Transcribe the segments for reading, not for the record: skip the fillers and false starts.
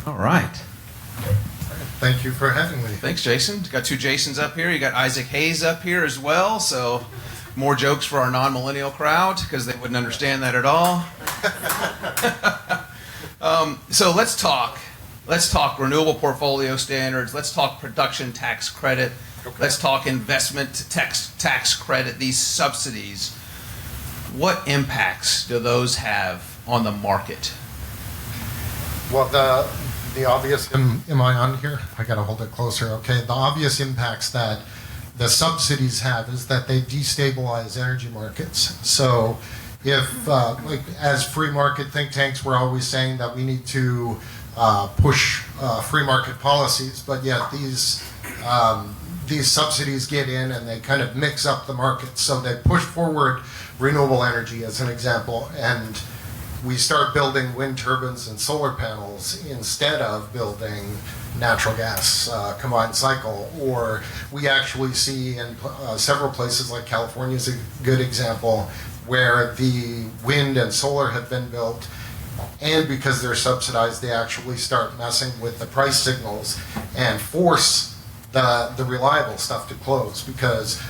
All right. Thank you for having me. Thanks, Jason. Got two Jasons up here. You got Isaac Hayes up here as well. So more jokes for our non-millennial crowd because they wouldn't understand that at all. So let's talk. Let's talk renewable portfolio standards. Let's talk production tax credit. Okay. Let's talk investment tax credit, these subsidies. What impacts do those have on the market? Well, the obvious, am I on here? I got to hold it closer. Okay, the obvious impacts that the subsidies have is that they destabilize energy markets. So if, like as free market think tanks, we're always saying that we need to push free market policies, but yet these subsidies get in and they kind of mix up the market. So they push forward renewable energy as an example, and we start building wind turbines and solar panels instead of building natural gas combined cycle. Or we actually see in several places, like California is a good example, where the wind and solar have been built, and because they're subsidized, they actually start messing with the price signals and force the reliable stuff to close, because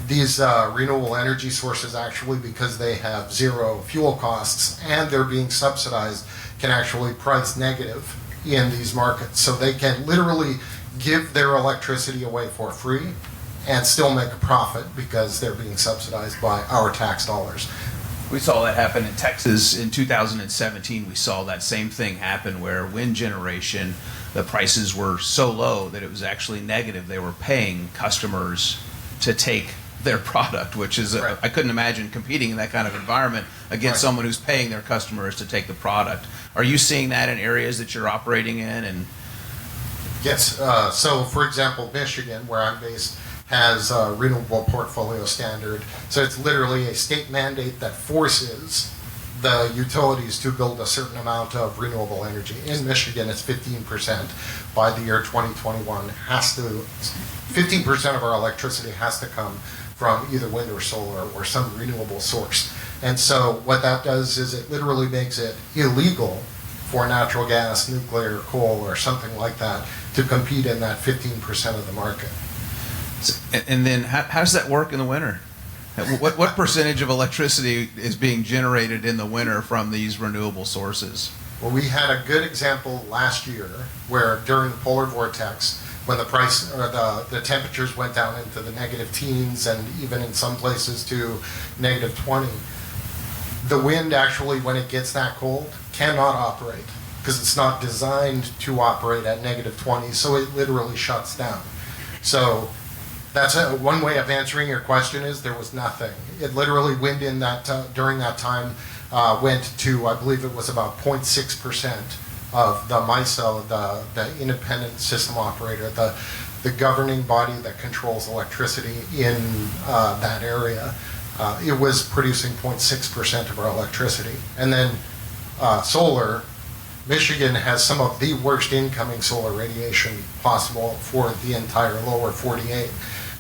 these renewable energy sources actually, because they have zero fuel costs and they're being subsidized, can actually price negative in these markets. So they can literally give their electricity away for free and still make a profit because they're being subsidized by our tax dollars. We saw that happen in Texas in 2017. We saw that same thing happen where wind generation, the prices were so low that it was actually negative. They were paying customers to take their product, which is, right. I couldn't imagine competing in that kind of environment against right. someone who's paying their customers to take the product. Are you seeing that in areas that you're operating in? And yes. So, for example, Michigan, where I'm based, has a renewable portfolio standard. So it's literally a state mandate that forces the utilities to build a certain amount of renewable energy. In Michigan, it's 15% by the year 2021. 15% of our electricity has to come from either wind or solar or some renewable source. And so what that does is it literally makes it illegal for natural gas, nuclear, coal, or something like that to compete in that 15% of the market. And then how does that work in the winter? What percentage of electricity is being generated in the winter from these renewable sources? Well, we had a good example last year where during the polar vortex, when the price or the temperatures went down into the negative teens and even in some places to negative 20, the wind actually, when it gets that cold, cannot operate because it's not designed to operate at negative 20, so it literally shuts down. So that's one way of answering your question is there was nothing. It literally wind in that during that time went to, I believe it was about 0.6% of the MISO, the independent system operator, the governing body that controls electricity in that area. It was producing 0.6% of our electricity. And then solar, Michigan has some of the worst incoming solar radiation possible for the entire lower 48.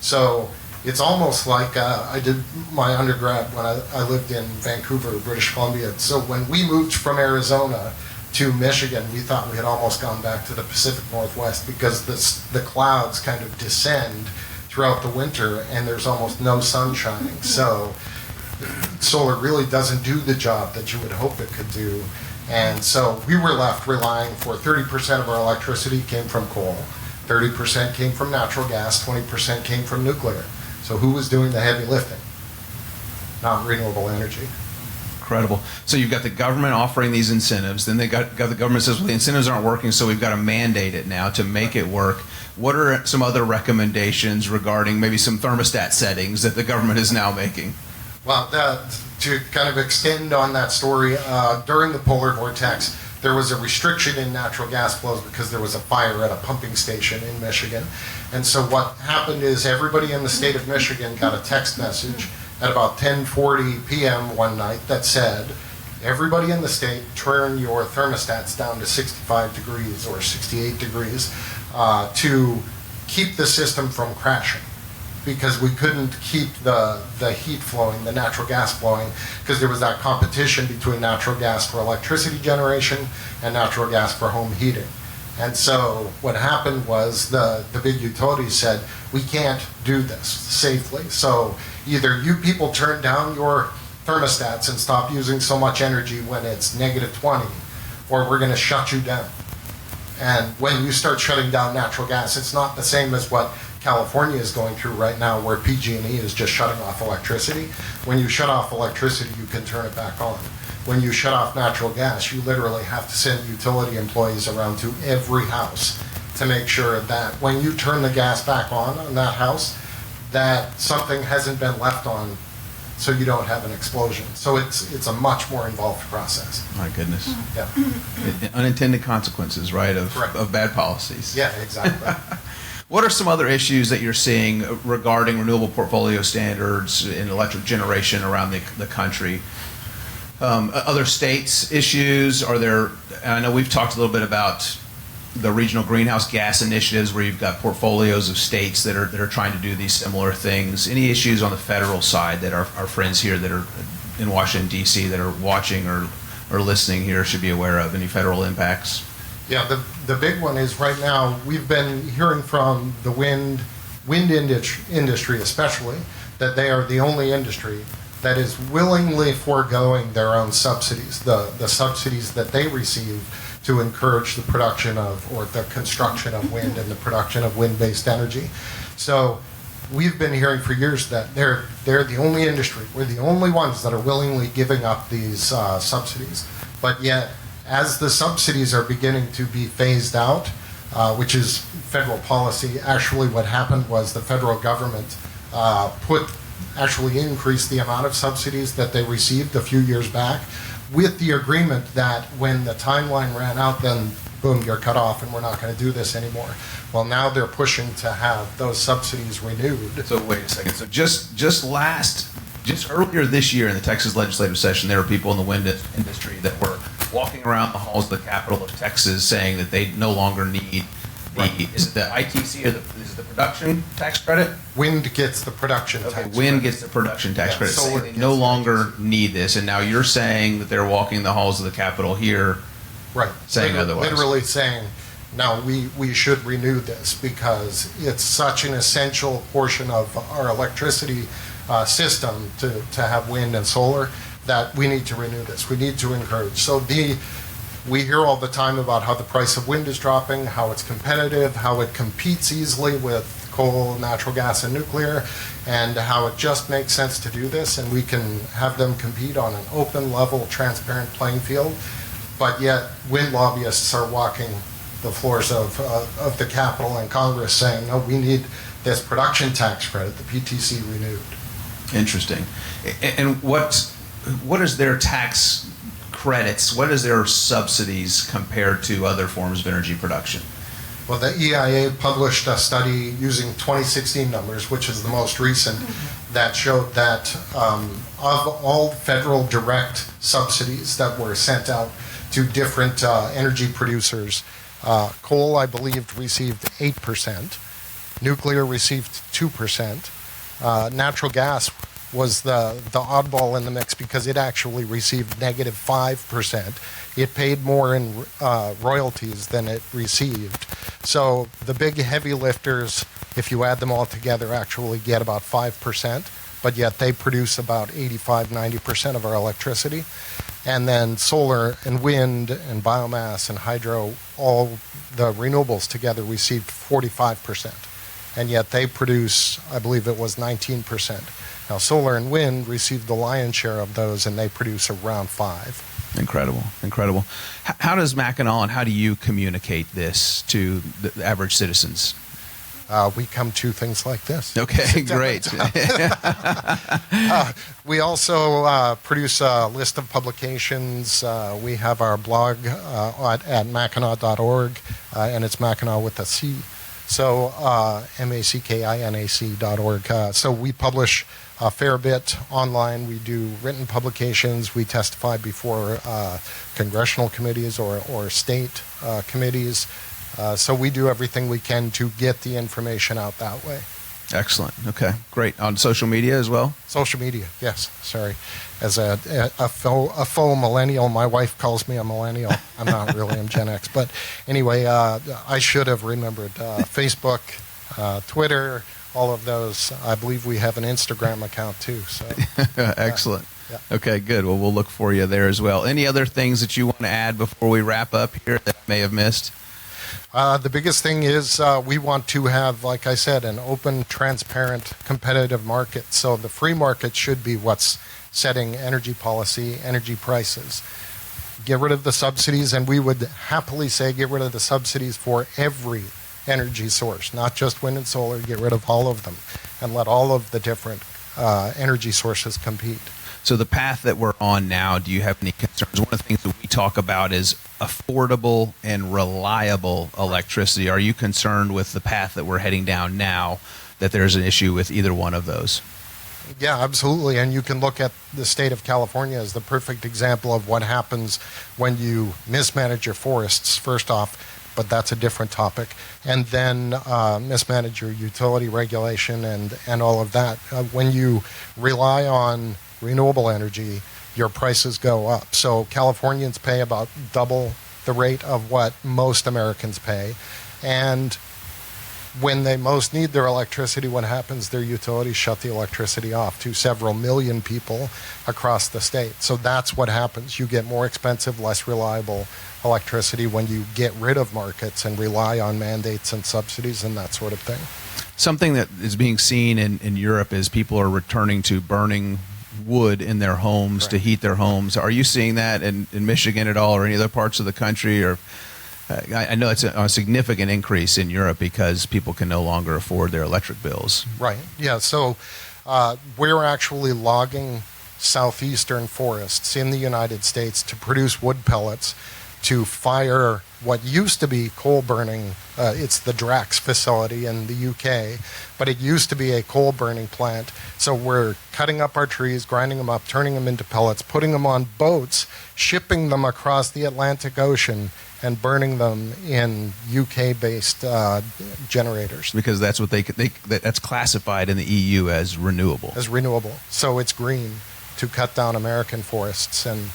So it's almost like I did my undergrad when I lived in Vancouver, British Columbia. So when we moved from Arizona to Michigan, we thought we had almost gone back to the Pacific Northwest because the clouds kind of descend throughout the winter and there's almost no sun shining. So solar really doesn't do the job that you would hope it could do. And so we were left relying for 30% of our electricity came from coal, 30% came from natural gas, 20% came from nuclear. So who was doing the heavy lifting? Not renewable energy. Incredible. So you've got the government offering these incentives, then they got the government says, well, the incentives aren't working, so we've got to mandate it now to make it work. What are some other recommendations regarding maybe some thermostat settings that the government is now making? Well, to kind of extend on that story, during the polar vortex, there was a restriction in natural gas flows because there was a fire at a pumping station in Michigan. And so what happened is everybody in the state of Michigan got a text message at about 10:40 p.m. one night that said, everybody in the state, turn your thermostats down to 65 degrees or 68 degrees to keep the system from crashing, because we couldn't keep the heat flowing, the natural gas flowing, because there was that competition between natural gas for electricity generation and natural gas for home heating. And so what happened was the big utilities said, we can't do this safely. So either you people turn down your thermostats and stop using so much energy when it's -20, or we're going to shut you down. And when you start shutting down natural gas, it's not the same as what California is going through right now, where PG&E is just shutting off electricity. When you shut off electricity, you can turn it back on. When you shut off natural gas, you literally have to send utility employees around to every house to make sure that when you turn the gas back on that house, that something hasn't been left on so you don't have an explosion. So it's a much more involved process. My goodness. Yeah. Unintended consequences, right, of bad policies. Yeah, exactly. What are some other issues that you're seeing regarding renewable portfolio standards in electric generation around the country? Other states' issues? Are there, and I know we've talked a little bit about the regional greenhouse gas initiatives where you've got portfolios of states that are trying to do these similar things. Any issues on the federal side that our friends here that are in Washington, D.C. that are watching or listening here should be aware of? Any federal impacts? Yeah, the big one is right now we've been hearing from the wind industry especially that they are the only industry that is willingly foregoing their own subsidies, the subsidies that they receive to encourage the production of, or the construction of wind and the production of wind-based energy. So we've been hearing for years that they're the only industry, we're the only ones that are willingly giving up these subsidies. But yet, as the subsidies are beginning to be phased out, which is federal policy, actually what happened was the federal government actually increased the amount of subsidies that they received a few years back, with the agreement that when the timeline ran out, then boom, you're cut off and we're not going to do this anymore. Well, now they're pushing to have those subsidies renewed. So wait a second. So just earlier this year in the Texas legislative session, there were people in the wind industry that were walking around the halls of the capital of Texas saying that they no longer need is it the ITC or is it the production tax credit? Wind gets the production tax credit. Wind gets the production tax credit. Solar They no longer need this, and now you're saying that they're walking the halls of the Capitol here, right? Saying otherwise. Literally saying, now we should renew this because it's such an essential portion of our electricity system to have wind and solar that we need to renew this. We need to encourage. So we hear all the time about how the price of wind is dropping, how it's competitive, how it competes easily with coal, natural gas, and nuclear, and how it just makes sense to do this, and we can have them compete on an open, level, transparent playing field. But yet, wind lobbyists are walking the floors of the Capitol and Congress saying, no, we need this production tax credit, the PTC, renewed. Interesting. And what is their tax credits, what is their subsidies compared to other forms of energy production? Well, the EIA published a study using 2016 numbers, which is the most recent, that showed that of all federal direct subsidies that were sent out to different energy producers, coal, I believe, received 8%, nuclear received 2%, natural gas was the oddball in the mix because it actually received negative 5%. It paid more in royalties than it received. So the big heavy lifters, if you add them all together, actually get about 5%, but yet they produce about 85-90% of our electricity. And then solar and wind and biomass and hydro, all the renewables together received 45%. And yet they produce, I believe it was 19%. Now, solar and wind received the lion's share of those, and they produce around 5%. Incredible, incredible. How does Mackinac and how do you communicate this to the average citizens? We come to things like this. Okay, great. We also produce a list of publications. We have our blog at mackinac.org, and it's Mackinac with a C. So MACKINAC.org. So we publish a fair bit online. We do written publications. We testify before congressional committees or state committees. So we do everything we can to get the information out that way. Excellent. Okay, great. On social media as well? Social media, yes. Sorry. As a faux millennial, my wife calls me a millennial. I'm not really, I'm Gen X. But anyway, I should have remembered Facebook, Twitter, all of those. I believe we have an Instagram account too. So Excellent. Yeah. Okay, good. Well, we'll look for you there as well. Any other things that you want to add before we wrap up here that I may have missed? The biggest thing is we want to have, like I said, an open, transparent, competitive market. So the free market should be what's setting energy policy, energy prices. Get rid of the subsidies, and we would happily say get rid of the subsidies for every energy source, not just wind and solar. Get rid of all of them and let all of the different energy sources compete. So the path that we're on now, do you have any concerns? One of the things that we talk about is affordable and reliable electricity. Are you concerned with the path that we're heading down now, that there's an issue with either one of those? Yeah, absolutely. And you can look at the state of California as the perfect example of what happens when you mismanage your forests, first off, but that's a different topic. And then mismanage your utility regulation and all of that. When you rely on renewable energy, your prices go up. So Californians pay about double the rate of what most Americans pay. And when they most need their electricity, what happens? Their utilities shut the electricity off to several million people across the state. So that's what happens. You get more expensive, less reliable electricity when you get rid of markets and rely on mandates and subsidies and that sort of thing. Something that is being seen in Europe is people are returning to burning wood in their homes to heat their homes. Are you seeing that in Michigan at all, or any other parts of the country? Or I know it's a significant increase in Europe because people can no longer afford their electric bills. Right. Yeah. So we're actually logging southeastern forests in the United States to produce wood pellets to fire what used to be coal burning. It's the Drax facility in the UK, but it used to be a coal burning plant. So we're cutting up our trees, grinding them up, turning them into pellets, putting them on boats, shipping them across the Atlantic Ocean, and burning them in UK-based generators. Because that's what that's classified in the EU as renewable. As renewable. So it's green to cut down American forests and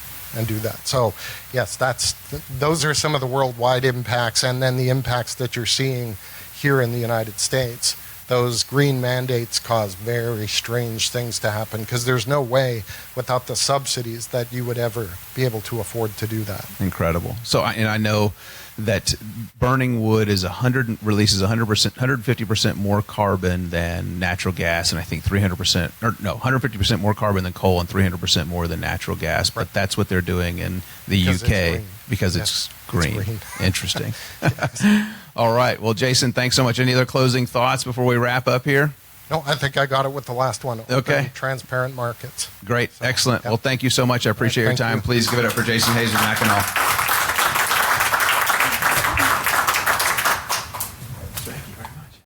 do that. So yes, those are some of the worldwide impacts, and then the impacts that you're seeing here in the United States. Those green mandates cause very strange things to happen because there's no way without the subsidies that you would ever be able to afford to do that. Incredible. So I know that burning wood releases 150% more carbon than natural gas, and I think 150% more carbon than coal and 300% more than natural gas. But that's what they're doing in the UK because it's green. It's green. Interesting. All right. Well, Jason, thanks so much. Any other closing thoughts before we wrap up here? No, I think I got it with the last one. Okay. Transparent markets. Great. Excellent. Well, thank you so much. I appreciate your time. Please give it up for Jason Hayes of Mackinac.